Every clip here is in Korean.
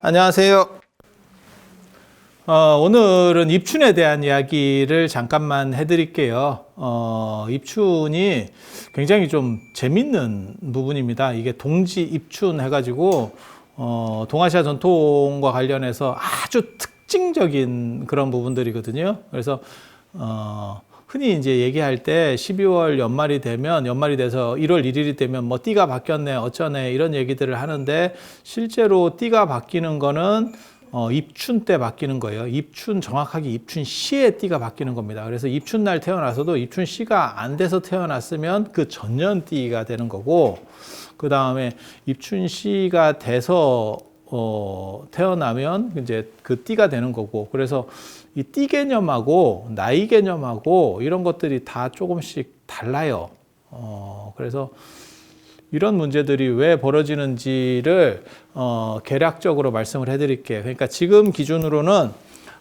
안녕하세요. 오늘은 입춘에 대한 이야기를 잠깐만 해드릴게요. 입춘이 굉장히 좀 재밌는 부분입니다. 이게 동지 입춘 해가지고 동아시아 전통과 관련해서 아주 특징적인 그런 부분들이거든요. 그래서 흔히 이제 얘기할 때 12월 연말이 돼서 1월 1일이 되면 뭐 띠가 바뀌었네, 어쩌네 이런 얘기들을 하는데 실제로 띠가 바뀌는 거는 입춘 때 바뀌는 거예요. 정확하게 입춘 시에 띠가 바뀌는 겁니다. 그래서 입춘 날 태어나서도 입춘 시가 안 돼서 태어났으면 그 전년 띠가 되는 거고, 그 다음에 입춘 시가 돼서 태어나면 이제 그 띠가 되는 거고, 그래서 이 띠 개념하고 나이 개념하고 이런 것들이 다 조금씩 달라요. 그래서 이런 문제들이 왜 벌어지는지를 개략적으로 말씀을 해드릴게요. 그러니까 지금 기준으로는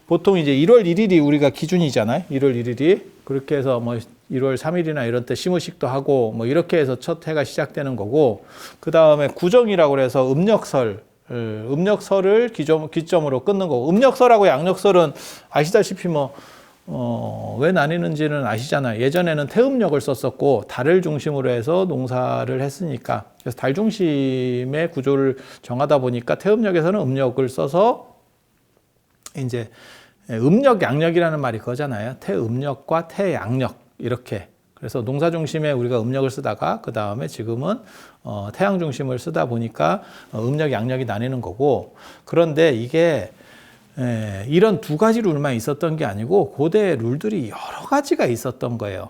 보통 이제 1월 1일이 우리가 기준이잖아요. 1월 1일이. 그렇게 해서 뭐 1월 3일이나 이런 때 시무식도 하고 뭐 이렇게 해서 첫 해가 시작되는 거고, 그 다음에 구정이라고 그래서 음력설을 기점으로 끊는 거고, 음력설하고 양력설은 아시다시피 왜 나뉘는지는 아시잖아요. 예전에는 태음력을 썼었고 달을 중심으로 해서 농사를 했으니까, 그래서 달 중심의 구조를 정하다 보니까 태음력에서는 음력을 써서 이제 음력 양력이라는 말이 그거잖아요. 태음력과 태양력 이렇게. 그래서 농사 중심에 우리가 음력을 쓰다가 그 다음에 지금은 태양 중심을 쓰다 보니까 음력 양력이 나뉘는 거고, 그런데 이게 이런 두 가지 룰만 있었던 게 아니고 고대 룰들이 여러 가지가 있었던 거예요.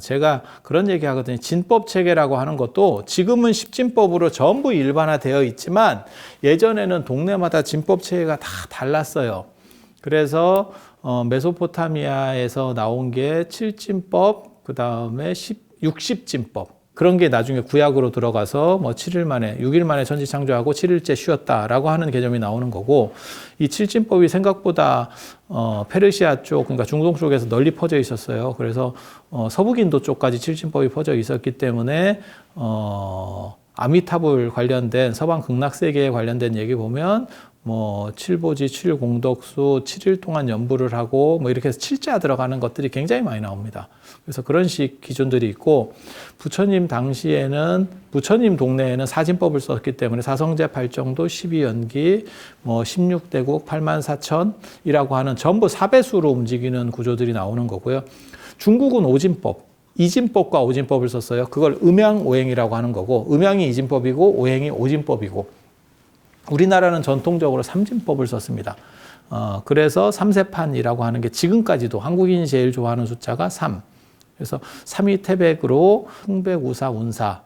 제가 그런 얘기 하거든요. 진법 체계라고 하는 것도 지금은 십진법으로 전부 일반화되어 있지만 예전에는 동네마다 진법 체계가 다 달랐어요. 그래서 메소포타미아에서 나온 게 칠진법, 그 다음에 60진법, 그런 게 나중에 구약으로 들어가서 뭐 7일 만에, 6일 만에 천지 창조하고 7일째 쉬었다라고 하는 개념이 나오는 거고, 이 칠진법이 생각보다 페르시아 쪽, 그러니까 중동 쪽에서 널리 퍼져 있었어요. 그래서 서북인도 쪽까지 칠진법이 퍼져 있었기 때문에 아미타불 관련된 서방 극락세계에 관련된 얘기 보면 뭐 칠보지, 칠공덕수, 7일 동안 연부를 하고 뭐 이렇게 해서 칠자 들어가는 것들이 굉장히 많이 나옵니다. 그래서 그런 식 기준들이 있고, 부처님 당시에는, 부처님 동네에는 사진법을 썼기 때문에 사성제 8정도, 12연기, 뭐 16대국, 84,000이라고 하는 전부 사배수로 움직이는 구조들이 나오는 거고요. 중국은 오진법, 이진법과 오진법을 썼어요. 그걸 음양오행이라고 하는 거고, 음양이 이진법이고 오행이 오진법이고, 우리나라는 전통적으로 삼진법을 썼습니다. 그래서 삼세판이라고 하는 게 지금까지도 한국인이 제일 좋아하는 숫자가 3. 그래서 3이 태백으로 흥백, 우사, 운사,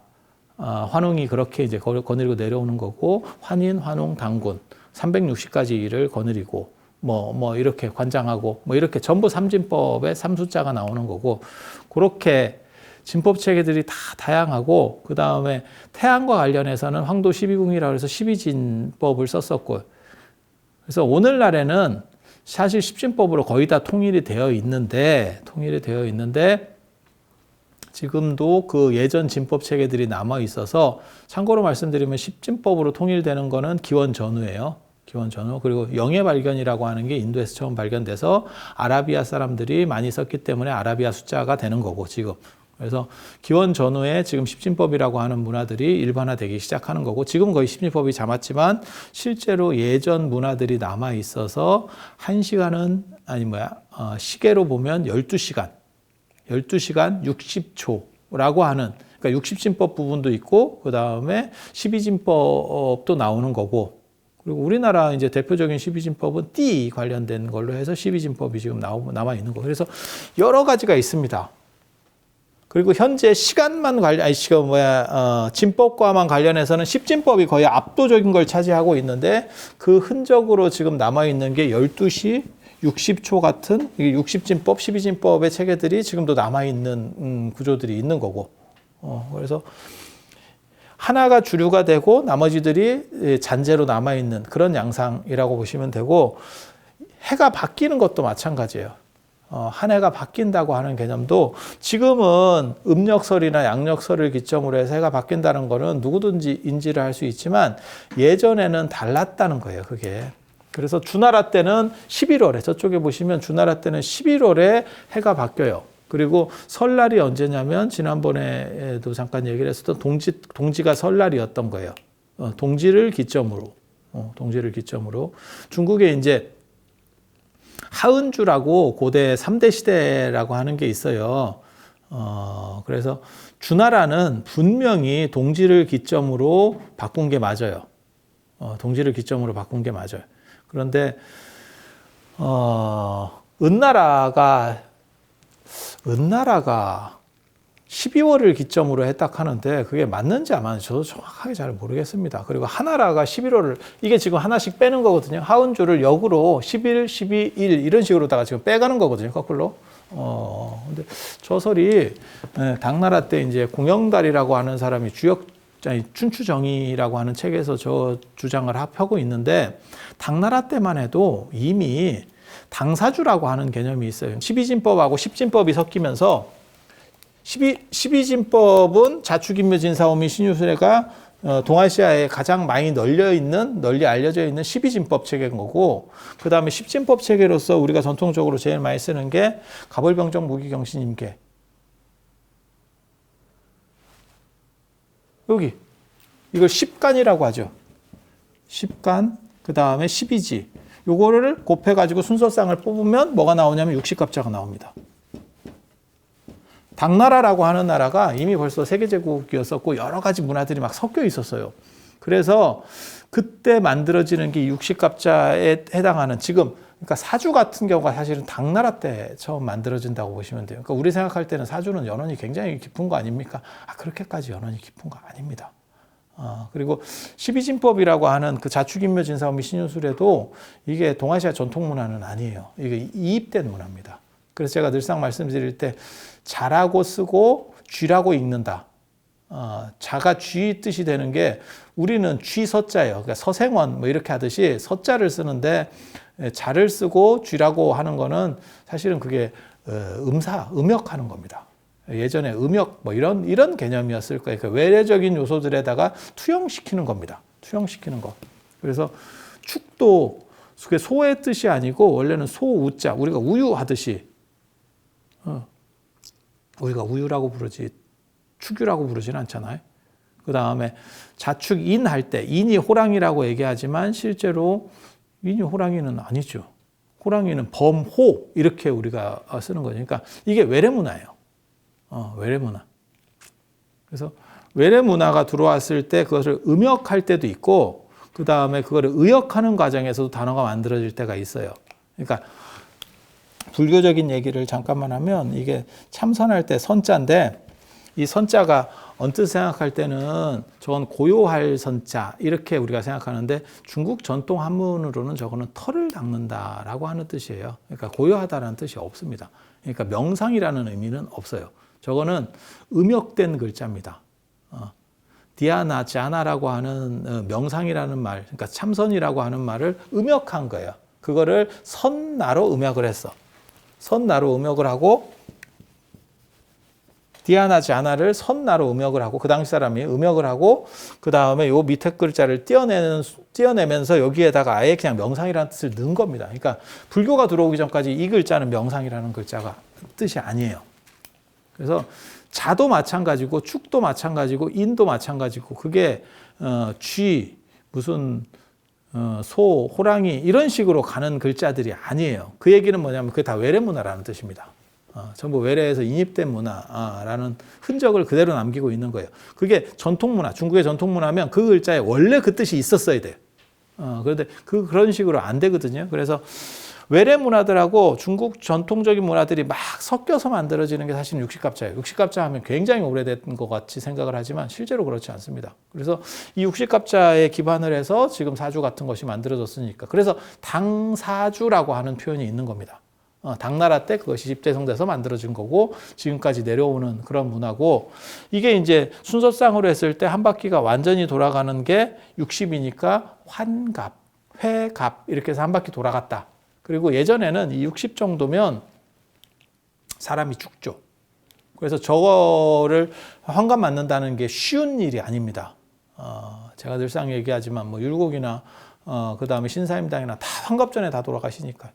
환웅이 그렇게 이제 거느리고 내려오는 거고, 환인, 환웅, 당군 360가지 일을 거느리고 뭐 이렇게 관장하고 뭐 이렇게 전부 삼진법에 3숫자가 나오는 거고, 그렇게 진법 체계들이 다 다양하고, 그 다음에 태양과 관련해서는 황도 12궁이라고 해서 12진법을 썼었고, 그래서 오늘날에는 사실 10진법으로 거의 다 통일이 되어 있는데 지금도 그 예전 진법 체계들이 남아 있어서, 참고로 말씀드리면 10진법으로 통일되는 거는 기원 전후예요. 기원 전후. 그리고 영의 발견이라고 하는 게 인도에서 처음 발견돼서 아라비아 사람들이 많이 썼기 때문에 아라비아 숫자가 되는 거고, 지금. 그래서 기원 전후에 지금 십진법이라고 하는 문화들이 일반화되기 시작하는 거고, 지금 거의 십진법이 잠았지만 실제로 예전 문화들이 남아 있어서 1시간은 시계로 보면 12시간 60초라고 하는, 그러니까 60진법 부분도 있고 그 다음에 12진법도 나오는 거고, 그리고 우리나라 이제 대표적인 12진법은 띠 관련된 걸로 해서 12진법이 지금 남아 있는 거. 그래서 여러 가지가 있습니다. 그리고 현재 진법과만 관련해서는 십진법이 거의 압도적인 걸 차지하고 있는데, 그 흔적으로 지금 남아있는 게 12시 60초 같은 60진법, 12진법의 체계들이 지금도 남아있는 구조들이 있는 거고, 그래서 하나가 주류가 되고 나머지들이 잔재로 남아있는 그런 양상이라고 보시면 되고, 해가 바뀌는 것도 마찬가지예요. 한 해가 바뀐다고 하는 개념도 지금은 음력설이나 양력설을 기점으로 해서 해가 바뀐다는 거는 누구든지 인지를 할 수 있지만 예전에는 달랐다는 거예요, 그게. 그래서 주나라 때는 11월에, 저쪽에 보시면 주나라 때는 11월에 해가 바뀌어요. 그리고 설날이 언제냐면 지난번에도 잠깐 얘기를 했었던 동지가 설날이었던 거예요. 동지를 기점으로. 중국에 이제 하은주라고 고대 3대 시대라고 하는 게 있어요. 그래서 주나라는 분명히 동지를 기점으로 바꾼 게 맞아요. 동지를 기점으로 바꾼 게 맞아요. 그런데 은나라가 12월을 기점으로 했다 하는데 그게 맞는지 안 맞는지 저도 정확하게 잘 모르겠습니다. 그리고 하나라가 11월을 이게 지금 하나씩 빼는 거거든요. 하은주를 역으로 10일, 12일 이런 식으로다가 지금 빼가는 거거든요. 거꾸로. 근데 저 설이 당나라 때 이제 공영달이라고 하는 사람이 춘추정의라고 하는 책에서 저 주장을 펴고 있는데 당나라 때만 해도 이미 당사주라고 하는 개념이 있어요. 12진법하고 10진법이 섞이면서 12진법은 자축인묘진사오미 신유술회가 동아시아에 가장 많이 널리 알려져 있는 12진법 체계인 거고, 그 다음에 10진법 체계로서 우리가 전통적으로 제일 많이 쓰는 게 가벌병정 무기경신임계. 여기 이걸 10간이라고 하죠. 10간, 그 다음에 12지. 요거를 곱해가지고 순서상을 뽑으면 뭐가 나오냐면 60갑자가 나옵니다. 당나라라고 하는 나라가 이미 벌써 세계제국이었었고 여러 가지 문화들이 막 섞여 있었어요. 그래서 그때 만들어지는 게 60갑자에 해당하는 지금 그러니까 사주 같은 경우가 사실은 당나라 때 처음 만들어진다고 보시면 돼요. 그러니까 우리 생각할 때는 사주는 연원이 굉장히 깊은 거 아닙니까? 그렇게까지 연원이 깊은 거 아닙니다. 그리고 12진법이라고 하는 그 자축인묘진사오미 신유술에도 이게 동아시아 전통 문화는 아니에요. 이게 이입된 문화입니다. 그래서 제가 늘상 말씀드릴 때 자라고 쓰고 쥐라고 읽는다. 자가 쥐 뜻이 되는 게 우리는 쥐서자예요. 그러니까 서생원 뭐 이렇게 하듯이 서자를 쓰는데 자를 쓰고 쥐라고 하는 거는 사실은 그게 음역하는 겁니다. 예전에 음역 뭐 이런 개념이었을 거예요. 그러니까 외래적인 요소들에다가 투영시키는 겁니다. 투영시키는 거. 그래서 축도 그게 소의 뜻이 아니고 원래는 소우자 우리가 우유 하듯이 우리가 우유라고 부르지 축유라고 부르지는 않잖아요. 그 다음에 자축인 할 때 인이 호랑이라고 얘기하지만 실제로 인이 호랑이는 아니죠. 호랑이는 범호 이렇게 우리가 쓰는 거죠. 그러니까 이게 외래문화예요. 외래문화. 그래서 외래문화가 들어왔을 때 그것을 음역할 때도 있고 그 다음에 그거를 의역하는 과정에서도 단어가 만들어질 때가 있어요. 그러니까 불교적인 얘기를 잠깐만 하면 이게 참선할 때 선자인데 이 선자가 언뜻 생각할 때는 저건 고요할 선자 이렇게 우리가 생각하는데 중국 전통 한문으로는 저거는 털을 닦는다라고 하는 뜻이에요. 그러니까 고요하다라는 뜻이 없습니다. 그러니까 명상이라는 의미는 없어요. 저거는 음역된 글자입니다. 디아나, 자나라고 하는 명상이라는 말, 그러니까 참선이라고 하는 말을 음역한 거예요. 그거를 선나로 음역을 했어. 선나로 음역을 하고 디아나 자나를 선나로 음역을 하고 그 당시 사람이 음역을 하고 그 다음에 요 밑에 글자를 떼어내면서 여기에다가 아예 그냥 명상이라는 뜻을 넣은 겁니다. 그러니까 불교가 들어오기 전까지 이 글자는 명상이라는 글자가 뜻이 아니에요. 그래서 자도 마찬가지고 축도 마찬가지고 인도 마찬가지고 그게 쥐 무슨 소, 호랑이 이런 식으로 가는 글자들이 아니에요. 그 얘기는 뭐냐면 그게 다 외래문화라는 뜻입니다. 전부 외래에서 인입된 문화라는 흔적을 그대로 남기고 있는 거예요. 그게 전통문화, 중국의 전통문화면 그 글자에 원래 그 뜻이 있었어야 돼요. 그런데 그런 식으로 안 되거든요. 그래서 외래 문화들하고 중국 전통적인 문화들이 막 섞여서 만들어지는 게 사실 60갑자예요. 60갑자 하면 굉장히 오래된 것 같이 생각을 하지만 실제로 그렇지 않습니다. 그래서 이 60갑자에 기반을 해서 지금 사주 같은 것이 만들어졌으니까. 그래서 당사주라고 하는 표현이 있는 겁니다. 당나라 때 그것이 집대성돼서 만들어진 거고 지금까지 내려오는 그런 문화고 이게 이제 순서상으로 했을 때 한 바퀴가 완전히 돌아가는 게 60이니까 환갑, 회갑 이렇게 해서 한 바퀴 돌아갔다. 그리고 예전에는 이 60 정도면 사람이 죽죠. 그래서 저거를 환갑 맞는다는 게 쉬운 일이 아닙니다. 제가 늘상 얘기하지만 뭐 율곡이나 그 다음에 신사임당이나 다 환갑 전에 다 돌아가시니까.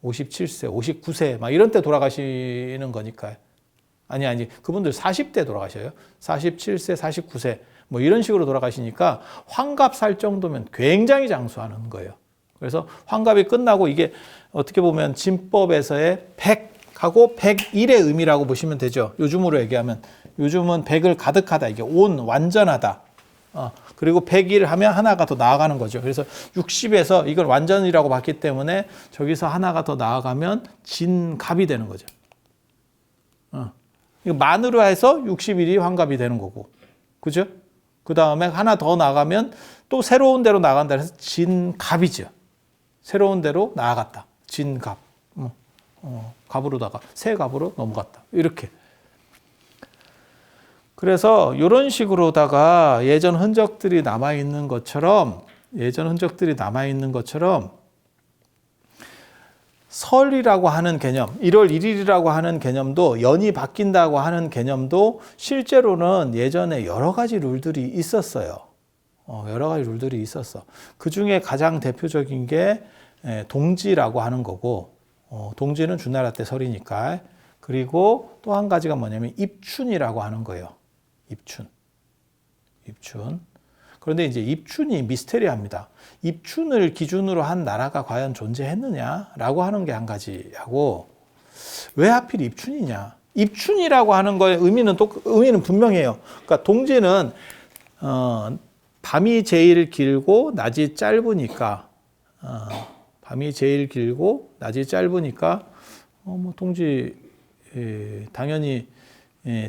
57세, 59세 막 이런 때 돌아가시는 거니까요. 아니 그분들 40대 돌아가셔요. 47세, 49세 뭐 이런 식으로 돌아가시니까 환갑 살 정도면 굉장히 장수하는 거예요. 그래서 환갑이 끝나고 이게 어떻게 보면 진법에서의 100하고 101의 의미라고 보시면 되죠. 요즘으로 얘기하면 요즘은 100을 가득하다, 이게 온, 완전하다. 그리고 100일 하면 하나가 더 나아가는 거죠. 그래서 60에서 이걸 완전이라고 봤기 때문에 저기서 하나가 더 나아가면 진갑이 되는 거죠. 이거 만으로 해서 60일이 환갑이 되는 거고. 그죠? 그 다음에 하나 더 나가면 또 새로운 데로 나간다 해서 진갑이죠. 새로운 데로 나아갔다. 진갑. 갑으로다가 새 갑으로 넘어갔다. 이렇게. 그래서 이런 식으로다가 예전 흔적들이 남아있는 것처럼 설이라고 하는 개념, 1월 1일이라고 하는 개념도, 연이 바뀐다고 하는 개념도 실제로는 예전에 여러 가지 룰들이 있었어요. 여러 가지 룰들이 있었어. 그 중에 가장 대표적인 게 동지라고 하는 거고, 동지는 주나라 때 설이니까. 그리고 또 한 가지가 뭐냐면 입춘이라고 하는 거예요. 입춘. 그런데 이제 입춘이 미스테리합니다. 입춘을 기준으로 한 나라가 과연 존재했느냐라고 하는 게 한 가지하고, 왜 하필 입춘이냐? 입춘이라고 하는 거의 의미는 분명해요. 그러니까 동지는 밤이 제일 길고 낮이 짧으니까, 뭐 동지 당연히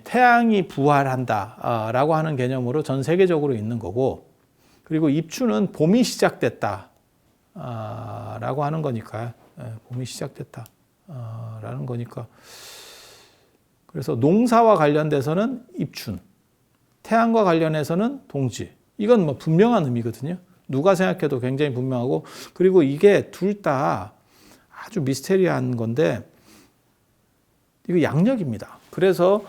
태양이 부활한다라고 하는 개념으로 전 세계적으로 있는 거고, 그리고 입춘은 봄이 시작됐다라고 하는 거니까, 봄이 시작됐다라는 거니까. 그래서 농사와 관련돼서는 입춘, 태양과 관련해서는 동지. 이건 뭐 분명한 의미거든요. 누가 생각해도 굉장히 분명하고, 그리고 이게 둘 다 아주 미스테리한 건데, 이거 양력입니다. 그래서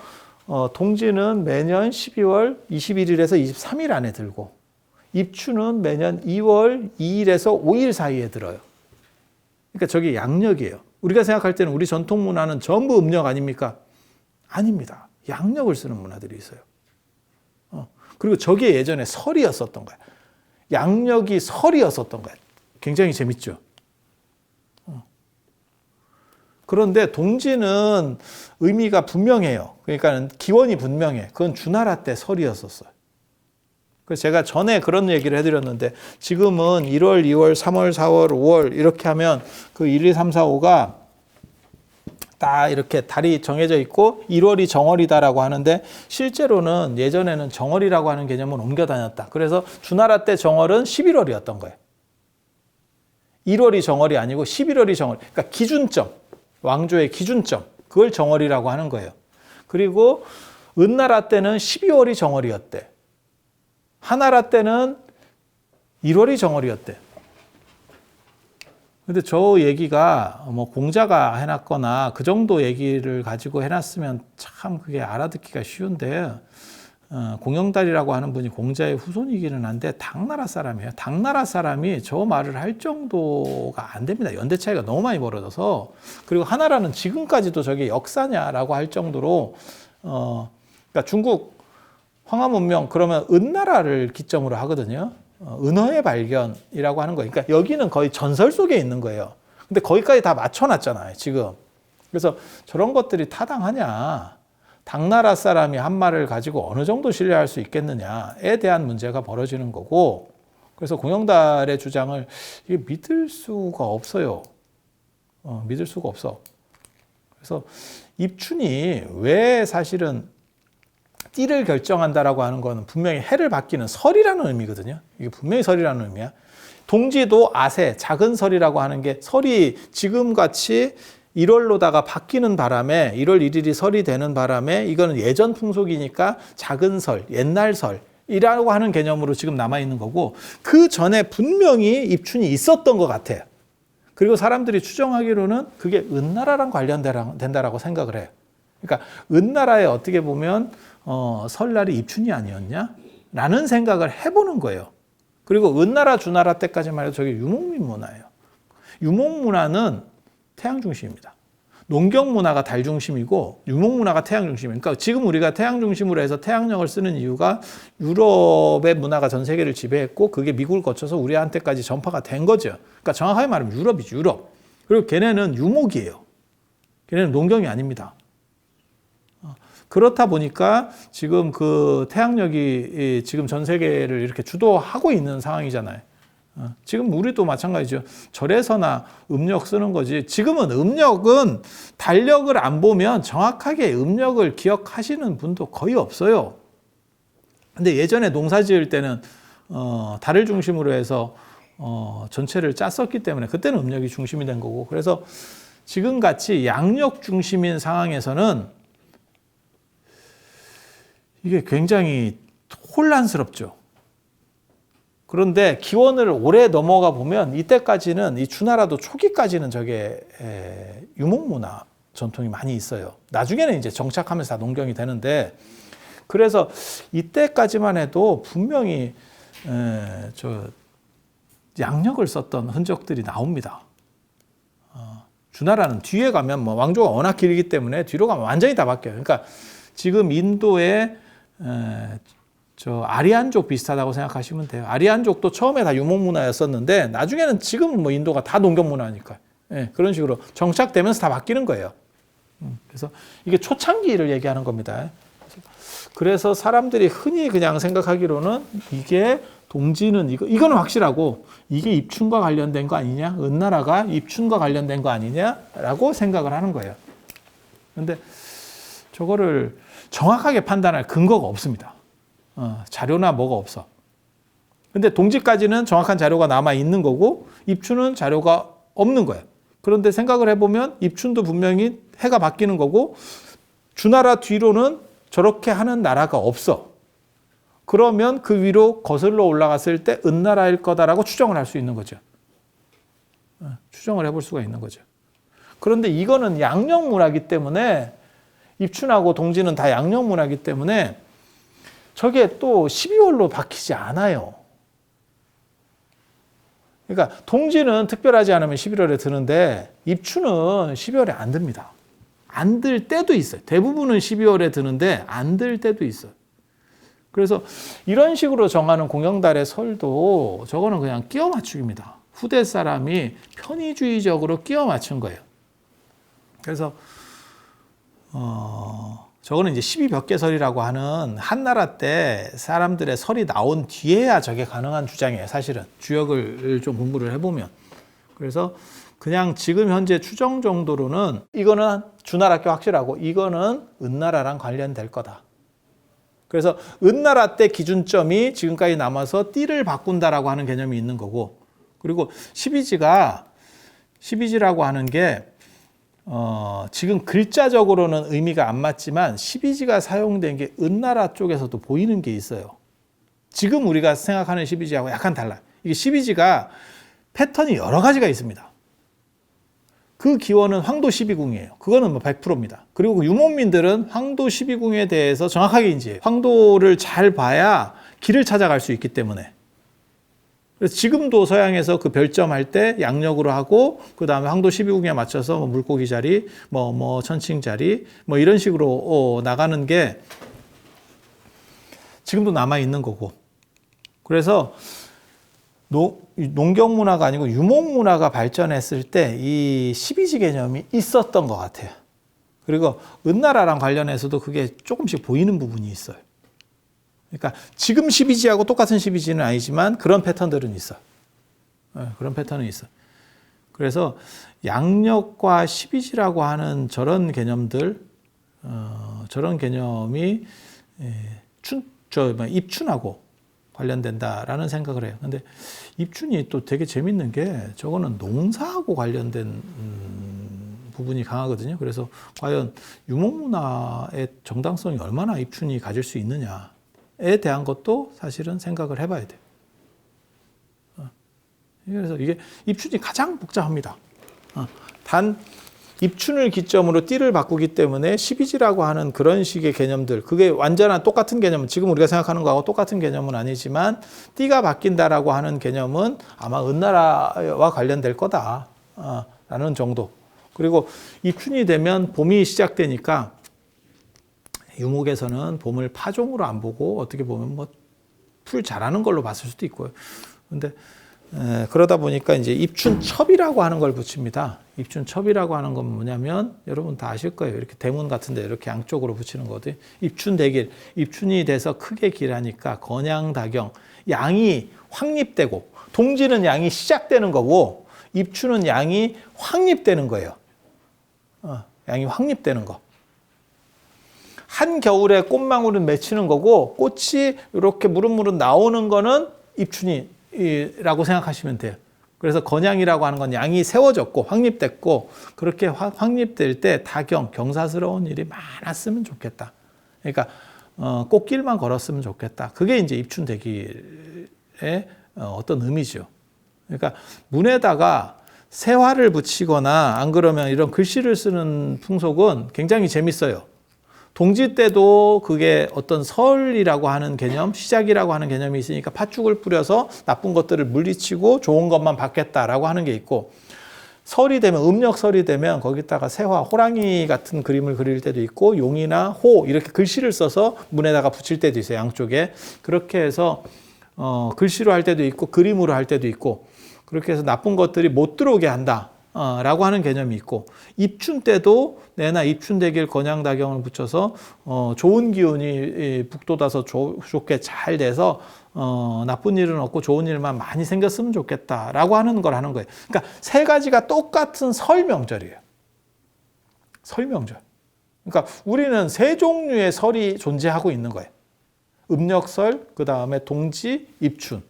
동지는 매년 12월 21일에서 23일 안에 들고, 입춘은 매년 2월 2일에서 5일 사이에 들어요. 그러니까 저게 양력이에요. 우리가 생각할 때는 우리 전통 문화는 전부 음력 아닙니까? 아닙니다. 양력을 쓰는 문화들이 있어요. 그리고 저게 예전에 설이었었던 거야. 양력이 설이었었던 거야. 굉장히 재밌죠. 그런데 동지는 의미가 분명해요. 그러니까 기원이 분명해. 그건 주나라 때 설이었었어요. 그래서 제가 전에 그런 얘기를 해드렸는데, 지금은 1월, 2월, 3월, 4월, 5월 이렇게 하면 그 1, 2, 3, 4, 5가 딱 이렇게 달이 정해져 있고 1월이 정월이다라고 하는데, 실제로는 예전에는 정월이라고 하는 개념은 옮겨 다녔다. 그래서 주나라 때 정월은 11월이었던 거예요. 1월이 정월이 아니고 11월이 정월. 그러니까 기준점, 왕조의 기준점, 그걸 정월이라고 하는 거예요. 그리고 은나라 때는 12월이 정월이었대. 하나라 때는 1월이 정월이었대. 근데 저 얘기가 뭐 공자가 해놨거나 그 정도 얘기를 가지고 해놨으면 참 그게 알아듣기가 쉬운데, 공영달이라고 하는 분이 공자의 후손이기는 한데 당나라 사람이에요. 당나라 사람이 저 말을 할 정도가 안 됩니다. 연대 차이가 너무 많이 벌어져서. 그리고 하나라는 지금까지도 저게 역사냐라고 할 정도로, 그러니까 중국 황하 문명 그러면 은나라를 기점으로 하거든요. 은어의 발견이라고 하는 거예요. 그러니까 여기는 거의 전설 속에 있는 거예요. 근데 거기까지 다 맞춰놨잖아요, 지금. 그래서 저런 것들이 타당하냐? 당나라 사람이 한 말을 가지고 어느 정도 신뢰할 수 있겠느냐에 대한 문제가 벌어지는 거고, 그래서 공영달의 주장을 이게 믿을 수가 없어요. 믿을 수가 없어. 그래서 입춘이 왜 사실은 띠를 결정한다라고 하는 거는 분명히 해를 바뀌는 설이라는 의미거든요. 이게 분명히 설이라는 의미야. 동지도 아세, 작은 설이라고 하는 게, 설이 지금같이 1월로다가 바뀌는 바람에, 1월 1일이 설이 되는 바람에, 이거는 예전 풍속이니까 작은 설, 옛날 설이라고 하는 개념으로 지금 남아있는 거고, 그 전에 분명히 입춘이 있었던 것 같아요. 그리고 사람들이 추정하기로는 그게 은나라랑 관련된다라고 생각을 해요. 그러니까 은나라에 어떻게 보면 설날이 입춘이 아니었냐? 라는 생각을 해보는 거예요. 그리고 은나라 주나라 때까지만 해도 저게 유목민 문화예요. 유목 문화는 태양 중심입니다. 농경 문화가 달 중심이고 유목 문화가 태양 중심이에요. 그러니까 지금 우리가 태양 중심으로 해서 태양력을 쓰는 이유가 유럽의 문화가 전 세계를 지배했고 그게 미국을 거쳐서 우리한테까지 전파가 된 거죠. 그러니까 정확하게 말하면 유럽이죠. 유럽. 그리고 걔네는 유목이에요. 걔네는 농경이 아닙니다. 그렇다 보니까 지금 그 태양력이 지금 전 세계를 이렇게 주도하고 있는 상황이잖아요. 지금 우리도 마찬가지죠. 절에서나 음력 쓰는 거지. 지금은 음력은 달력을 안 보면 정확하게 음력을 기억하시는 분도 거의 없어요. 근데 예전에 농사 지을 때는 달을 중심으로 해서 전체를 짰었기 때문에 그때는 음력이 중심이 된 거고, 그래서 지금 같이 양력 중심인 상황에서는 이게 굉장히 혼란스럽죠. 그런데 기원을 오래 넘어가 보면 이때까지는 이 주나라도 초기까지는 저게 유목문화 전통이 많이 있어요. 나중에는 이제 정착하면서 다 농경이 되는데, 그래서 이때까지만 해도 분명히 저 양력을 썼던 흔적들이 나옵니다. 주나라는 뒤에 가면 뭐 왕조가 워낙 길기 때문에 뒤로 가면 완전히 다 바뀌어요. 그러니까 지금 인도의 저 아리안족 비슷하다고 생각하시면 돼요. 아리안족도 처음에 다 유목문화였었는데 나중에는 지금은 뭐 인도가 다 농경문화니까, 그런 식으로 정착되면서 다 바뀌는 거예요. 그래서 이게 초창기를 얘기하는 겁니다. 그래서 사람들이 흔히 그냥 생각하기로는 이게 동지는 이거는 확실하고 이게 입춘과 관련된 거 아니냐? 은나라가 입춘과 관련된 거 아니냐라고 생각을 하는 거예요. 그런데 저거를 정확하게 판단할 근거가 없습니다. 자료나 뭐가 없어. 근데 동지까지는 정확한 자료가 남아 있는 거고 입춘은 자료가 없는 거예요. 그런데 생각을 해보면 입춘도 분명히 해가 바뀌는 거고 주나라 뒤로는 저렇게 하는 나라가 없어. 그러면 그 위로 거슬러 올라갔을 때 은나라일 거다라고 추정을 할 수 있는 거죠. 추정을 해볼 수가 있는 거죠. 그런데 이거는 양력문화이기 때문에, 입춘하고 동지는 다 양력문화이기 때문에 저게 또 12월로 바뀌지 않아요. 그러니까 동지는 특별하지 않으면 11월에 드는데 입춘은 12월에 안 듭니다. 안 들 때도 있어요. 대부분은 12월에 드는데 안 들 때도 있어요. 그래서 이런 식으로 정하는 공영달의 설도 저거는 그냥 끼워 맞추기입니다. 후대 사람이 편의주의적으로 끼워 맞춘 거예요. 그래서 저거는 이제 12벽계설이라고 하는 한나라 때 사람들의 설이 나온 뒤에야 저게 가능한 주장이에요. 사실은 주역을 좀 공부를 해보면. 그래서 그냥 지금 현재 추정 정도로는 이거는 주나라 게 확실하고 이거는 은나라랑 관련될 거다. 그래서 은나라 때 기준점이 지금까지 남아서 띠를 바꾼다라고 하는 개념이 있는 거고, 그리고 12지라고 하는 게 지금 글자적으로는 의미가 안 맞지만 12지가 사용된 게 은나라 쪽에서도 보이는 게 있어요. 지금 우리가 생각하는 12지하고 약간 달라요. 이게 12지가 패턴이 여러 가지가 있습니다. 그 기원은 황도 12궁이에요. 그거는 뭐 100%입니다. 그리고 유목민들은 황도 12궁에 대해서 정확하게 인지해요. 황도를 잘 봐야 길을 찾아갈 수 있기 때문에. 그래서 지금도 서양에서 그 별점할 때 양력으로 하고 그 다음에 황도 12궁에 맞춰서 뭐 물고기 자리, 뭐 천칭 자리, 뭐 이런 식으로 나가는 게 지금도 남아 있는 거고. 그래서 농경 문화가 아니고 유목 문화가 발전했을 때 이 12지 개념이 있었던 것 같아요. 그리고 은나라랑 관련해서도 그게 조금씩 보이는 부분이 있어요. 그러니까 지금 12지하고 똑같은 12지는 아니지만 그런 패턴들은 있어. 그런 패턴은 있어. 그래서 양력과 12지라고 하는 저런 개념들, 저런 개념이 입춘하고 관련된다라는 생각을 해요. 근데 입춘이 또 되게 재밌는 게 저거는 농사하고 관련된 부분이 강하거든요. 그래서 과연 유목문화의 정당성이 얼마나 입춘이 가질 수 있느냐에 대한 것도 사실은 생각을 해봐야 돼요. 그래서 이게 입춘이 가장 복잡합니다. 단 입춘을 기점으로 띠를 바꾸기 때문에 12지라고 하는 그런 식의 개념들, 그게 완전한 똑같은 개념은 지금 우리가 생각하는 거하고 똑같은 개념은 아니지만 띠가 바뀐다라고 하는 개념은 아마 은나라와 관련될 거다 라는 정도. 그리고 입춘이 되면 봄이 시작되니까 유목에서는 봄을 파종으로 안 보고 어떻게 보면 뭐 풀 자라는 걸로 봤을 수도 있고요. 근데 그러다 보니까 이제 입춘첩이라고 하는 걸 붙입니다. 입춘첩이라고 하는 건 뭐냐면 여러분 다 아실 거예요. 이렇게 대문 같은데 이렇게 양쪽으로 붙이는 거거든요. 입춘대길, 입춘이 돼서 크게 길하니까 건양다경, 양이 확립되고, 동지는 양이 시작되는 거고 입춘은 양이 확립되는 거예요. 양이 확립되는 거. 한겨울에 꽃망울은 맺히는 거고 꽃이 이렇게 무릇무릇 나오는 거는 입춘이라고 생각하시면 돼요. 그래서 건양이라고 하는 건 양이 세워졌고 확립됐고, 그렇게 확립될 때 다경, 경사스러운 일이 많았으면 좋겠다. 그러니까 꽃길만 걸었으면 좋겠다. 그게 이제 입춘대길의 어떤 의미죠. 그러니까 문에다가 세화를 붙이거나 안 그러면 이런 글씨를 쓰는 풍속은 굉장히 재밌어요. 동지 때도 그게 어떤 설이라고 하는 개념, 시작이라고 하는 개념이 있으니까 팥죽을 뿌려서 나쁜 것들을 물리치고 좋은 것만 받겠다라고 하는 게 있고, 설이 되면, 음력설이 되면 거기다가 새화, 호랑이 같은 그림을 그릴 때도 있고, 용이나 호 이렇게 글씨를 써서 문에다가 붙일 때도 있어요, 양쪽에. 그렇게 해서 글씨로 할 때도 있고 그림으로 할 때도 있고, 그렇게 해서 나쁜 것들이 못 들어오게 한다 라고 하는 개념이 있고, 입춘 때도 내나 입춘대길 건양다경을 붙여서 좋은 기운이 북돋아서 좋게 잘 돼서 나쁜 일은 없고 좋은 일만 많이 생겼으면 좋겠다라고 하는 걸 하는 거예요. 그러니까 세 가지가 똑같은 설 명절이에요. 설 명절. 그러니까 우리는 세 종류의 설이 존재하고 있는 거예요. 음력설, 그 다음에 동지, 입춘.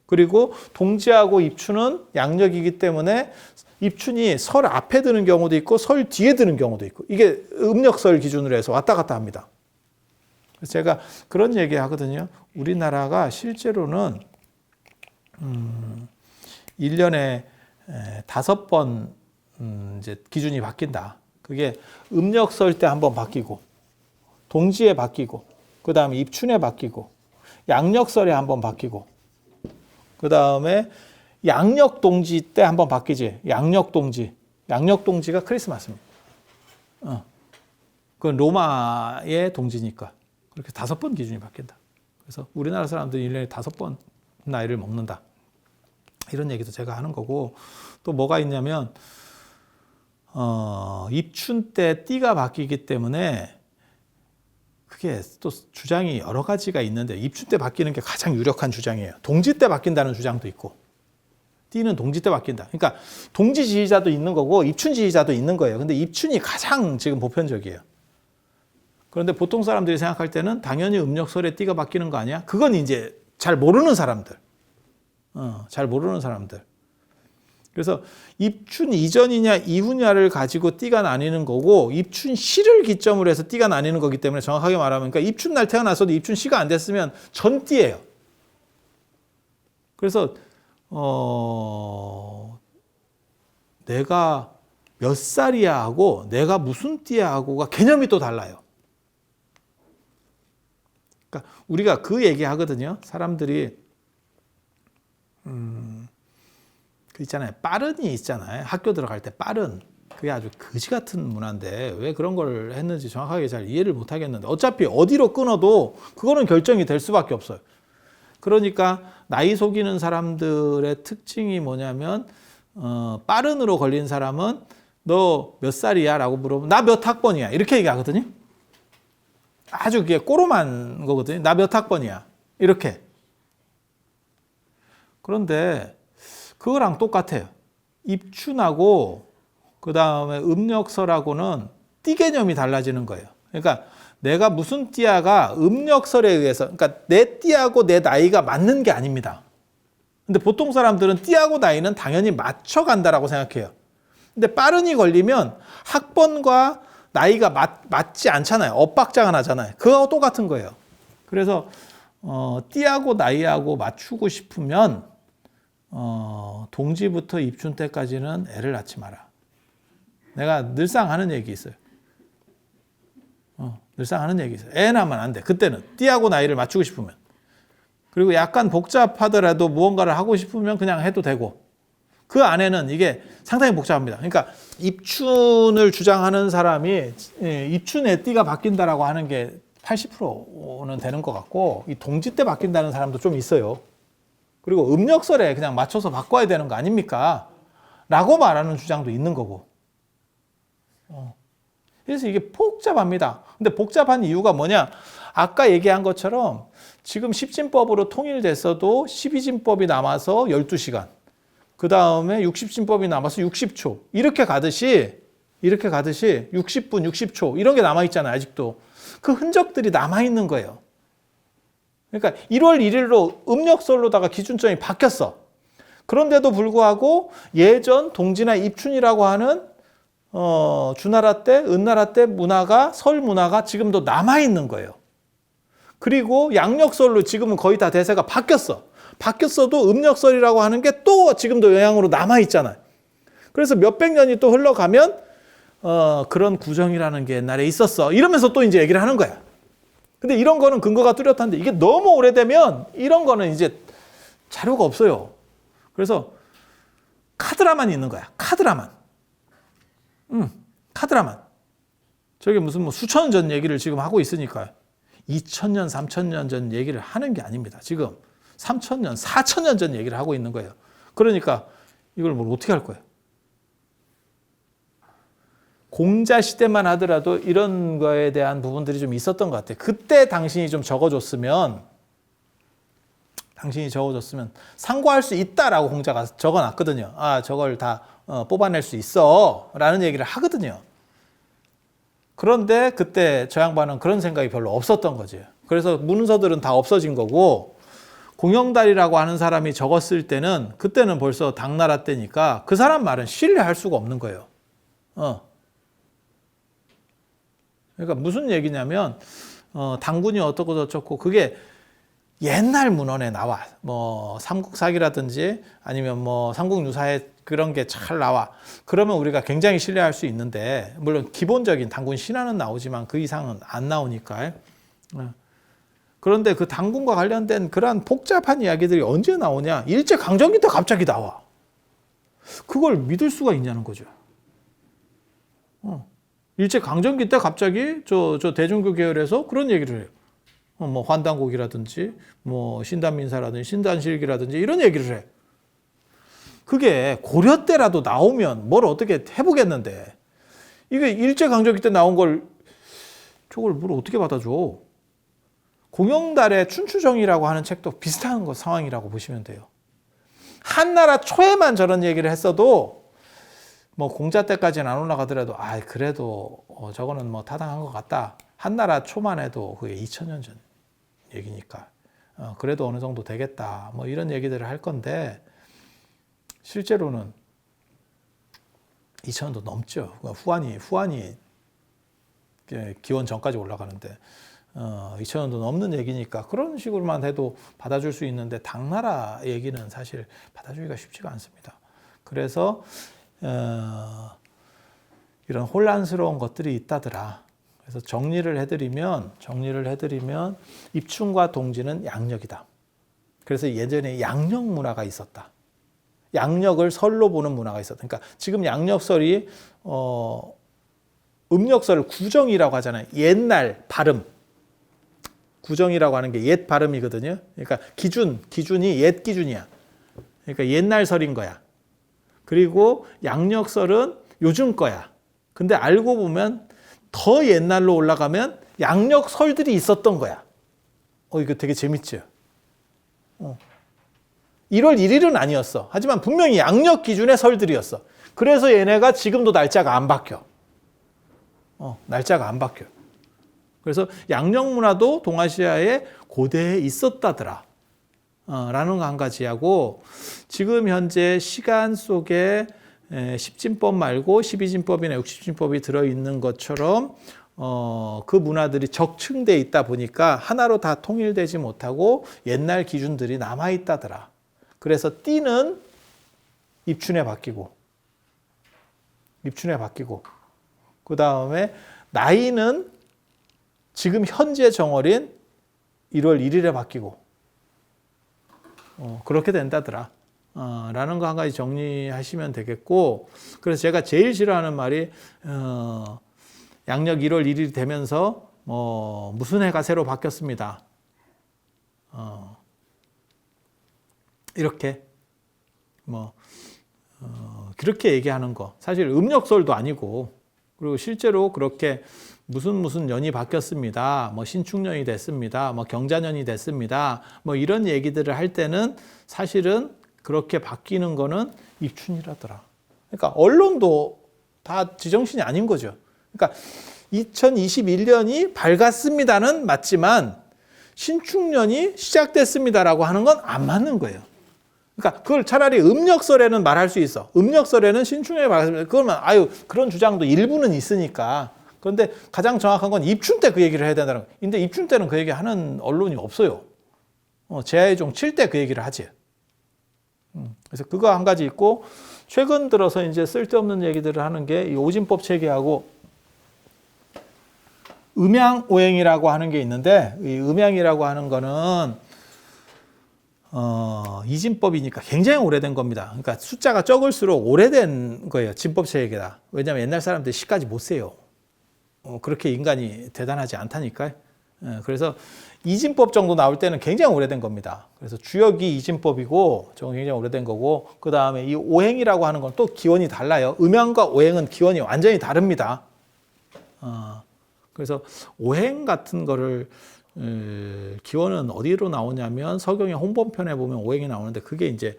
그리고 동지하고 입춘은 양력이기 때문에 입춘이 설 앞에 드는 경우도 있고 설 뒤에 드는 경우도 있고, 이게 음력설 기준으로 해서 왔다 갔다 합니다. 그래서 제가 그런 얘기 하거든요. 우리나라가 실제로는 1년에 5번 이제 기준이 바뀐다. 그게 음력설 때 한번 바뀌고, 동지에 바뀌고, 그 다음에 입춘에 바뀌고, 양력설에 한번 바뀌고, 그 다음에 양력동지 때 한번 바뀌지. 양력동지. 양력동지가 크리스마스입니다. 그건 로마의 동지니까. 그렇게 5번 기준이 바뀐다. 그래서 우리나라 사람들이 1년에 5번 나이를 먹는다. 이런 얘기도 제가 하는 거고, 또 뭐가 있냐면, 입춘 때 띠가 바뀌기 때문에 그게 또 주장이 여러 가지가 있는데, 입춘 때 바뀌는 게 가장 유력한 주장이에요. 동지 때 바뀐다는 주장도 있고, 띠는 동지 때 바뀐다. 그러니까 동지 지지자도 있는 거고 입춘 지지자도 있는 거예요. 근데 입춘이 가장 지금 보편적이에요. 그런데 보통 사람들이 생각할 때는 당연히 음력설에 띠가 바뀌는 거 아니야? 그건 이제 잘 모르는 사람들. 잘 모르는 사람들. 그래서 입춘 이전이냐 이후냐를 가지고 띠가 나뉘는 거고, 입춘 시를 기점으로 해서 띠가 나뉘는 거기 때문에 정확하게 말하면, 그러니까 입춘 날 태어났어도 입춘 시가 안 됐으면 전띠예요. 그래서 내가 몇 살이야 하고 내가 무슨 띠야 하고가 개념이 또 달라요. 그러니까 우리가 그 얘기 하거든요. 사람들이 그 있잖아요. 빠른이 있잖아요. 학교 들어갈 때 빠른. 그게 아주 거지 같은 문화인데 왜 그런 걸 했는지 정확하게 잘 이해를 못 하겠는데, 어차피 어디로 끊어도 그거는 결정이 될 수밖에 없어요. 그러니까 나이 속이는 사람들의 특징이 뭐냐면, 빠른으로 걸린 사람은 너 몇 살이야? 라고 물어보면 나 몇 학번이야? 이렇게 얘기하거든요. 아주 그게 꼬롬한 거거든요. 나 몇 학번이야? 이렇게. 그런데 그거랑 똑같아요. 입춘하고 그 다음에 음력설하고는 띠 개념이 달라지는 거예요. 그러니까 내가 무슨 띠아가 음력설에 의해서, 그러니까 내 띠하고 내 나이가 맞는 게 아닙니다. 근데 보통 사람들은 띠하고 나이는 당연히 맞춰간다라고 생각해요. 근데 빠른이 걸리면 학번과 나이가 맞지 않잖아요. 엇박자가 나잖아요. 그거하고 똑같은 거예요. 그래서 띠하고 나이하고 맞추고 싶으면 동지부터 입춘 때까지는 애를 낳지 마라. 내가 늘상 하는 얘기 있어요. 늘상 하는 얘기 있어요. 애 낳으면 안 돼. 그때는 띠하고 나이를 맞추고 싶으면. 그리고 약간 복잡하더라도 무언가를 하고 싶으면 그냥 해도 되고. 그 안에는 이게 상당히 복잡합니다. 그러니까 입춘을 주장하는 사람이 입춘의 띠가 바뀐다라고 하는 게 80%는 되는 것 같고, 이 동지 때 바뀐다는 사람도 좀 있어요. 그리고 음력설에 그냥 맞춰서 바꿔야 되는 거 아닙니까? 라고 말하는 주장도 있는 거고. 그래서 이게 복잡합니다. 근데 복잡한 이유가 뭐냐? 아까 얘기한 것처럼 지금 10진법으로 통일됐어도 12진법이 남아서 12시간. 그 다음에 60진법이 남아서 60초. 이렇게 가듯이 60분, 60초. 이런 게 남아있잖아요, 아직도. 그 흔적들이 남아있는 거예요. 그러니까 1월 1일로 음력설로다가 기준점이 바뀌었어. 그런데도 불구하고 예전 동지나 입춘이라고 하는 주나라 때, 은나라 때 문화가, 설 문화가 지금도 남아있는 거예요. 그리고 양력설로 지금은 거의 다 대세가 바뀌었어. 바뀌었어도 음력설이라고 하는 게 또 지금도 영향으로 남아있잖아요. 그래서 몇백 년이 또 흘러가면 그런 구정이라는 게 옛날에 있었어. 이러면서 또 이제 얘기를 하는 거야. 근데 이런 거는 근거가 뚜렷한데 이게 너무 오래되면 이런 거는 이제 자료가 없어요. 그래서 카드라만 있는 거야. 카드라만. 카드라만. 저게 무슨 뭐 수천 년 전 얘기를 지금 하고 있으니까요. 2000년, 3000년 전 얘기를 하는 게 아닙니다. 지금 3000년, 4000년 전 얘기를 하고 있는 거예요. 그러니까 이걸 뭘 어떻게 할 거예요? 공자 시대만 하더라도 이런 거에 대한 부분들이 좀 있었던 것 같아요. 그때 당신이 좀 적어줬으면 상고할 수 있다라고 공자가 적어놨거든요. 아, 저걸 다 뽑아낼 수 있어 라는 얘기를 하거든요. 그런데 그때 저 양반은 그런 생각이 별로 없었던 거죠. 그래서 문서들은 다 없어진 거고, 공영달이라고 하는 사람이 적었을 때는 그때는 벌써 당나라 때니까 그 사람 말은 신뢰할 수가 없는 거예요. 그러니까 무슨 얘기냐면 당군이 어떻고 저쩌고 그게 옛날 문헌에 나와. 뭐 삼국사기라든지 아니면 뭐 삼국유사에 그런 게 잘 나와. 그러면 우리가 굉장히 신뢰할 수 있는데, 물론 기본적인 당군 신화는 나오지만 그 이상은 안 나오니까. 그런데 그 당군과 관련된 그러한 복잡한 이야기들이 언제 나오냐? 일제강점기 때 갑자기 나와. 그걸 믿을 수가 있냐는 거죠. 일제강점기 때 갑자기 저 대중교 계열에서 그런 얘기를 해요. 뭐 환단곡이라든지 뭐 신단민사라든지 신단실기라든지 이런 얘기를 해. 그게 고려 때라도 나오면 뭘 어떻게 해보겠는데, 이게 일제강점기 때 나온 걸 저걸 뭘 어떻게 받아줘. 공영달의 춘추정이라고 하는 책도 비슷한 거 상황이라고 보시면 돼요. 한나라 초에만 저런 얘기를 했어도 뭐 공자 때까지는 안 올라가더라도 그래도 저거는 뭐 타당한 것 같다. 한나라 초만 해도 그게 2000년 전 얘기니까 그래도 어느 정도 되겠다. 뭐 이런 얘기들을 할 건데, 실제로는 2000년도 넘죠. 후한이 기원 전까지 올라가는데 2000년도 넘는 얘기니까 그런 식으로만 해도 받아줄 수 있는데, 당나라 얘기는 사실 받아주기가 쉽지가 않습니다. 그래서 이런 혼란스러운 것들이 있다더라. 그래서 정리를 해드리면 입춘과 동지는 양력이다. 그래서 예전에 양력 문화가 있었다. 양력을 설로 보는 문화가 있었다. 그러니까 지금 양력설이 음력설을 구정이라고 하잖아요. 옛날 발음. 구정이라고 하는 게 옛 발음이거든요. 그러니까 기준이 옛 기준이야. 그러니까 옛날 설인 거야. 그리고 양력설은 요즘 거야. 근데 알고 보면 더 옛날로 올라가면 양력설들이 있었던 거야. 이거 되게 재밌죠? 1월 1일은 아니었어. 하지만 분명히 양력 기준의 설들이었어. 그래서 얘네가 지금도 날짜가 안 바뀌어. 날짜가 안 바뀌어. 그래서 양력 문화도 동아시아에 고대에 있었다더라. 라는 거 한 가지하고, 지금 현재 시간 속에 10진법 말고 12진법이나 60진법이 들어있는 것처럼 그 문화들이 적층돼 있다 보니까 하나로 다 통일되지 못하고 옛날 기준들이 남아있다더라. 그래서 띠는 입춘에 바뀌고, 그 다음에 나이는 지금 현재 정월인 1월 1일에 바뀌고, 그렇게 된다더라. 라는 거 한 가지 정리하시면 되겠고, 그래서 제가 제일 싫어하는 말이, 양력 1월 1일이 되면서, 무슨 해가 새로 바뀌었습니다. 이렇게, 그렇게 얘기하는 거. 사실 음력설도 아니고, 그리고 실제로 그렇게 무슨 년이 바뀌었습니다. 신축년이 됐습니다. 경자년이 됐습니다. 이런 얘기들을 할 때는 사실은 그렇게 바뀌는 거는 입춘이라더라. 그러니까 언론도 다 지정신이 아닌 거죠. 그러니까 2021년이 밝았습니다는 맞지만 신축년이 시작됐습니다라고 하는 건 안 맞는 거예요. 그러니까 그걸 차라리 음력설에는 말할 수 있어. 음력설에는 신축년이 밝았습니다. 그러면 그런 주장도 일부는 있으니까. 그런데 가장 정확한 건 입춘 때 그 얘기를 해야 된다는 거예요. 근데 입춘 때는 그 얘기 하는 언론이 없어요. 제하의종 칠 때 그 얘기를 하지. 그래서 그거 한 가지 있고, 최근 들어서 이제 쓸데없는 얘기들을 하는 게 이 오진법 체계하고 음양오행이라고 하는 게 있는데, 이 음양이라고 하는 거는 이진법이니까 굉장히 오래된 겁니다. 그러니까 숫자가 적을수록 오래된 거예요. 진법 체계다. 왜냐하면 옛날 사람들이 시까지 못 세요. 그렇게 인간이 대단하지 않다니까요. 그래서 이진법 정도 나올 때는 굉장히 오래된 겁니다. 그래서 주역이 이진법이고 저건 굉장히 오래된 거고, 그 다음에 이 오행이라고 하는 건 또 기원이 달라요. 음양과 오행은 기원이 완전히 다릅니다. 그래서 오행 같은 거를 기원은 어디로 나오냐면 서경의 홍범편에 보면 오행이 나오는데, 그게 이제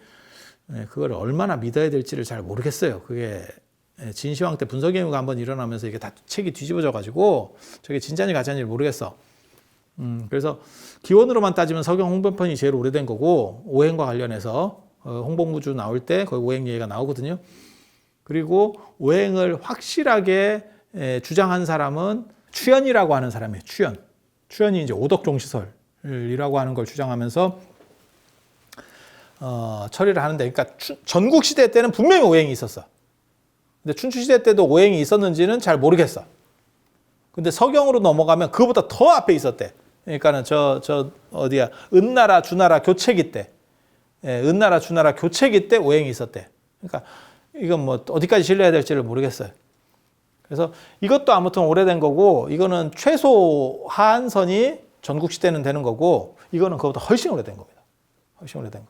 그걸 얼마나 믿어야 될지를 잘 모르겠어요. 그게 진시황 때 분석행위가 한번 일어나면서 이게 다 책이 뒤집어져 가지고 저게 진짜인지 가짜인지 모르겠어. 그래서 기원으로만 따지면 서경 홍범편이 제일 오래된 거고, 오행과 관련해서 홍범구주 나올 때 거기 오행 얘기가 나오거든요. 그리고 오행을 확실하게 주장한 사람은 추연이라고 하는 사람이에요. 추연이 이제 오덕종시설이라고 하는 걸 주장하면서 처리를 하는데, 그러니까 전국 시대 때는 분명히 오행이 있었어. 근데 춘추 시대 때도 오행이 있었는지는 잘 모르겠어. 근데 서경으로 넘어가면 그거보다 더 앞에 있었대. 그러니까는 어디야, 은나라 주나라 교체기 때, 은나라 주나라 교체기 때 오행이 있었대. 그러니까 이건 어디까지 신뢰해야 될지를 모르겠어요. 그래서 이것도 아무튼 오래된 거고, 이거는 최소 하한선이 전국시대는 되는 거고, 이거는 그거보다 훨씬 오래된 겁니다. 훨씬 오래된 거.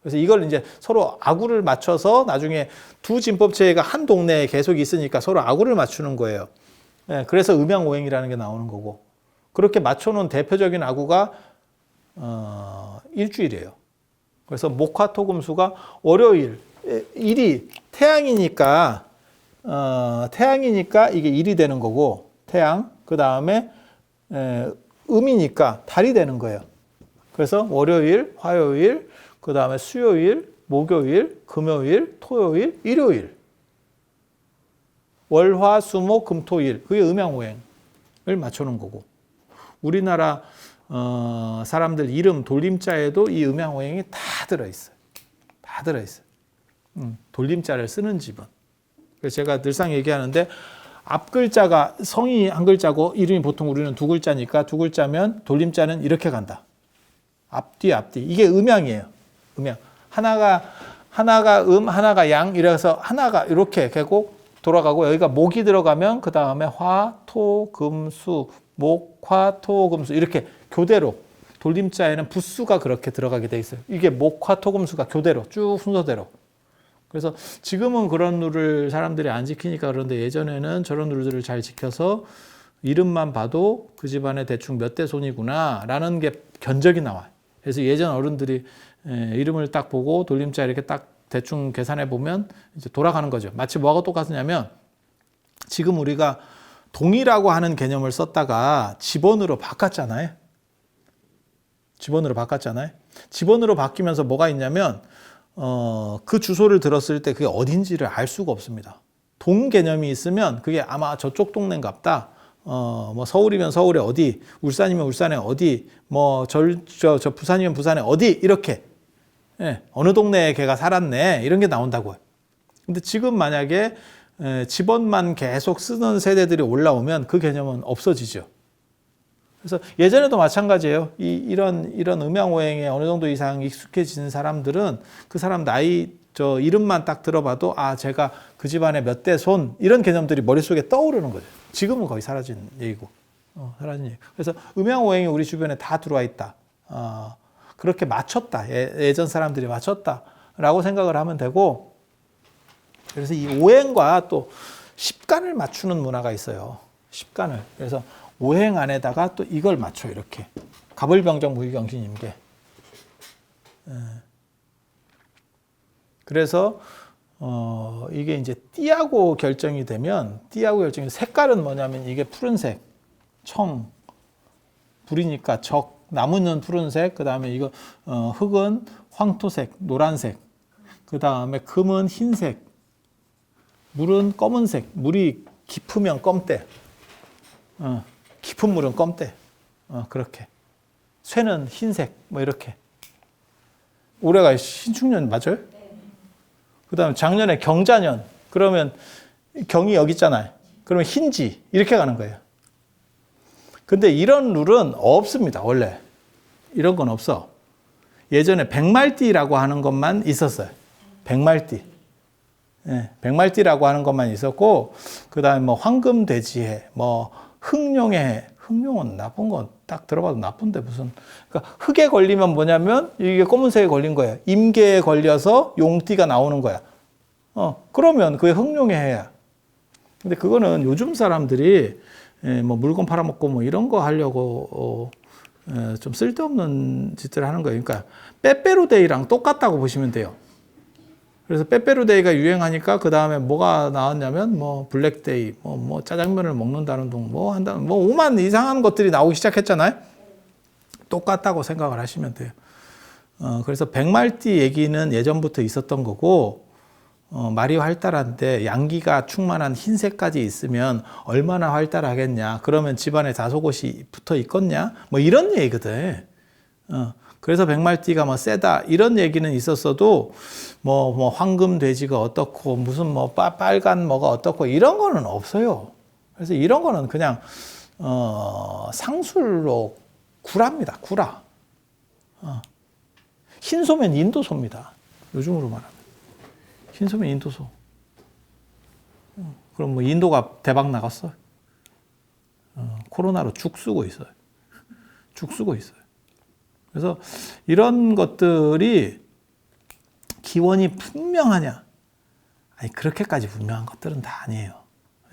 그래서 이걸 이제 서로 아구를 맞춰서 나중에 두 진법체가 한 동네에 계속 있으니까 서로 아구를 맞추는 거예요. 그래서 음양오행이라는 게 나오는 거고, 그렇게 맞춰놓은 대표적인 아구가 일주일이에요. 그래서 목화토금수가 월요일, 일이 태양이니까 이게 일이 되는 거고, 태양, 그 다음에 음이니까 달이 되는 거예요. 그래서 월요일, 화요일, 그 다음에 수요일, 목요일, 금요일, 토요일, 일요일. 월, 화, 수, 목, 금, 토, 일. 그게 음양오행을 맞춰놓은 거고. 우리나라 사람들 이름 돌림자에도 이 음양오행이 다 들어있어요. 다 들어있어요. 돌림자를 쓰는 집은. 그래서 제가 늘상 얘기하는데, 앞 글자가 성이 한 글자고 이름이 보통 우리는 두 글자니까 두 글자면 돌림자는 이렇게 간다. 앞뒤. 이게 음양이에요. 음양. 하나가 하나가 양, 이래서 하나가 이렇게 되고 돌아가고, 여기가 목이 들어가면 그 다음에 화, 토, 금, 수, 목, 화, 토, 금, 수, 이렇게 교대로. 돌림자에는 부수가 그렇게 들어가게 돼 있어요. 이게 목, 화, 토, 금, 수가 교대로 쭉 순서대로. 그래서 지금은 그런 룰을 사람들이 안 지키니까 그런데, 예전에는 저런 룰들을 잘 지켜서 이름만 봐도 그 집안에 대충 몇 대 손이구나 라는 게 견적이 나와요. 그래서 예전 어른들이 이름을 딱 보고 돌림자 이렇게 딱 대충 계산해 보면 이제 돌아가는 거죠. 마치 뭐하고 똑같으냐면, 지금 우리가 동이라고 하는 개념을 썼다가 집원으로 바꿨잖아요. 집원으로 바뀌면서 뭐가 있냐면, 그 주소를 들었을 때 그게 어딘지를 알 수가 없습니다. 동 개념이 있으면 그게 아마 저쪽 동네인갑다. 서울이면 서울에 어디, 울산이면 울산에 어디, 부산이면 부산에 어디, 이렇게. 예, 어느 동네에 걔가 살았네. 이런 게 나온다고요. 근데 지금 만약에 집원만 계속 쓰는 세대들이 올라오면 그 개념은 없어지죠. 그래서 예전에도 마찬가지예요. 이런 음양오행에 어느 정도 이상 익숙해진 사람들은 그 사람 나이, 이름만 딱 들어봐도 제가 그 집안의 몇 대 손, 이런 개념들이 머릿속에 떠오르는 거죠. 지금은 거의 사라진 얘기고. 사라진 얘기. 그래서 음양오행이 우리 주변에 다 들어와 있다. 그렇게 맞췄다. 예전 사람들이 맞췄다라고 생각을 하면 되고, 그래서 이 오행과 또 십간을 맞추는 문화가 있어요. 십간을. 그래서 오행 안에다가 또 이걸 맞춰, 이렇게. 갑을병정 무기경신임계. 그래서 이게 이제 띠하고 결정이 되면, 색깔은 뭐냐면 이게 푸른색, 청, 불이니까 적, 나무는 푸른색, 그 다음에 이거 흙은 황토색, 노란색, 그 다음에 금은 흰색, 물은 검은색, 물이 깊으면 검대, 깊은 물은 검대, 그렇게. 쇠는 흰색, 뭐 이렇게. 올해가 신축년 맞아요? 그 다음에 작년에 경자년, 그러면 경이 여기 있잖아요. 그러면 흰지, 이렇게 가는 거예요. 근데 이런 룰은 없습니다, 원래. 이런 건 없어. 예전에 백말띠라고 하는 것만 있었어요. 백말띠. 예, 백말띠라고 하는 것만 있었고, 그 다음에 뭐 황금돼지해, 뭐 흑룡의 해. 흑룡은 나쁜 건 딱 들어봐도 나쁜데 무슨. 그러니까 흑에 걸리면 뭐냐면 이게 검은색에 걸린 거예요. 임계에 걸려서 용띠가 나오는 거야. 그러면 그게 흑룡의 해야. 근데 그거는 요즘 사람들이 뭐 물건 팔아먹고 뭐 이런 거 하려고 좀 쓸데없는 짓을 하는 거예요. 그러니까 빼빼로데이랑 똑같다고 보시면 돼요. 그래서 빼빼로데이가 유행하니까 그 다음에 뭐가 나왔냐면 뭐 블랙데이, 뭐 짜장면을 먹는다는 둥, 뭐 한다는, 뭐 오만 이상한 것들이 나오기 시작했잖아요. 똑같다고 생각을 하시면 돼요. 그래서 백말띠 얘기는 예전부터 있었던 거고, 말이 활달한데 양기가 충만한 흰색까지 있으면 얼마나 활달하겠냐. 그러면 집안에 다소곳이 붙어 있겠냐. 뭐 이런 얘기거든. 그래서 백말띠가 뭐 세다 이런 얘기는 있었어도 뭐 황금 돼지가 어떻고 무슨 뭐 빨간 뭐가 어떻고 이런 거는 없어요. 그래서 이런 거는 그냥 상술로 구라입니다. 구라. 흰소면 인도소입니다. 요즘으로 말하면 흰소면 인도소. 그럼 뭐 인도가 대박 나갔어? 코로나로 죽 쓰고 있어요. 죽 쓰고 있어요. 그래서 이런 것들이 기원이 분명하냐? 아니, 그렇게까지 분명한 것들은 다 아니에요.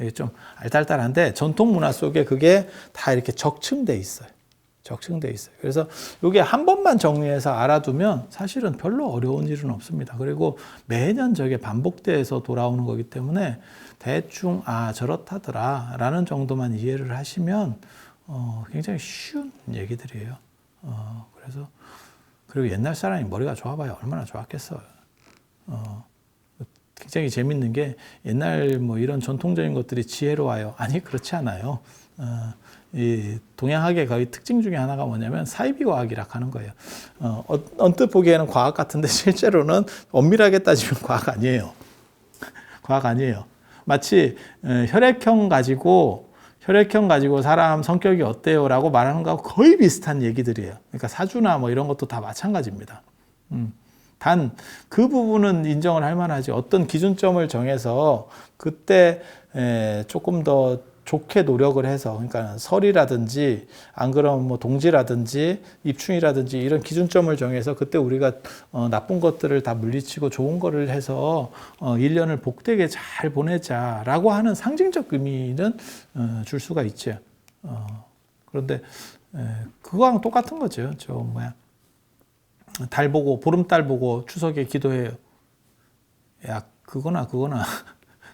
이게 좀 알딸딸한데 전통 문화 속에 그게 다 이렇게 적층돼 있어요. 적층돼 있어요. 그래서 이게 한 번만 정리해서 알아두면 사실은 별로 어려운 일은 없습니다. 그리고 매년 저게 반복돼서 돌아오는 거기 때문에 대충 저렇다더라 라는 정도만 이해를 하시면 굉장히 쉬운 얘기들이에요. 그래서 그리고 옛날 사람이 머리가 좋아봐야 얼마나 좋았겠어요. 굉장히 재밌는 게 옛날 뭐 이런 전통적인 것들이 지혜로워요. 아니 그렇지 않아요. 이 동양학의 거의 특징 중에 하나가 뭐냐면 사이비과학이라 하는 거예요. 언뜻 보기에는 과학 같은데 실제로는 엄밀하게 따지면 과학 아니에요. 과학 아니에요. 마치 혈액형 가지고 사람 성격이 어때요? 라고 말하는 거하고 거의 비슷한 얘기들이에요. 그러니까 사주나 뭐 이런 것도 다 마찬가지입니다. 단 그 부분은 인정을 할 만하지. 어떤 기준점을 정해서 그때 조금 더 좋게 노력을 해서, 그러니까 설이라든지 안 그러면 뭐 동지라든지 입춘이라든지 이런 기준점을 정해서 그때 우리가 나쁜 것들을 다 물리치고 좋은 거를 해서 1년을 복되게 잘 보내자라고 하는 상징적 의미는 줄 수가 있죠. 그런데 그거랑 똑같은 거죠. 달 보고 보름달 보고 추석에 기도해요. 야, 그거나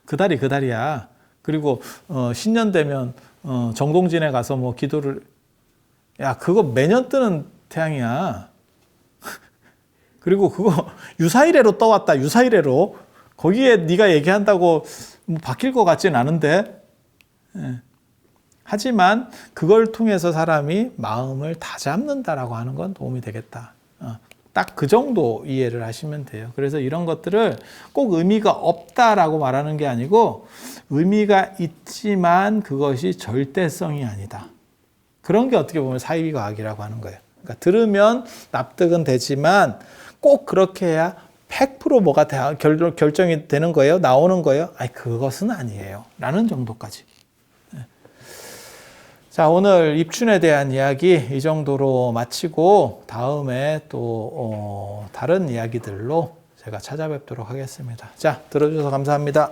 그 달이 그 달이야. 그리고 신년 되면 정동진에 가서 뭐 기도를, 야, 그거 매년 뜨는 태양이야. 그리고 그거 유사일애로 떠왔다. 유사일애로. 거기에 네가 얘기한다고 뭐 바뀔 것 같진 않은데. 하지만 그걸 통해서 사람이 마음을 다잡는다라고 하는 건 도움이 되겠다. 딱 그 정도 이해를 하시면 돼요. 그래서 이런 것들을 꼭 의미가 없다라고 말하는 게 아니고 의미가 있지만 그것이 절대성이 아니다. 그런 게 어떻게 보면 사이비 과학이라고 하는 거예요. 그러니까 들으면 납득은 되지만 꼭 그렇게 해야 100% 뭐가 결정이 되는 거예요? 나오는 거예요? 아니, 그것은 아니에요. 라는 정도까지. 자, 오늘 입춘에 대한 이야기 이 정도로 마치고 다음에 또 다른 이야기들로 제가 찾아뵙도록 하겠습니다. 자, 들어주셔서 감사합니다.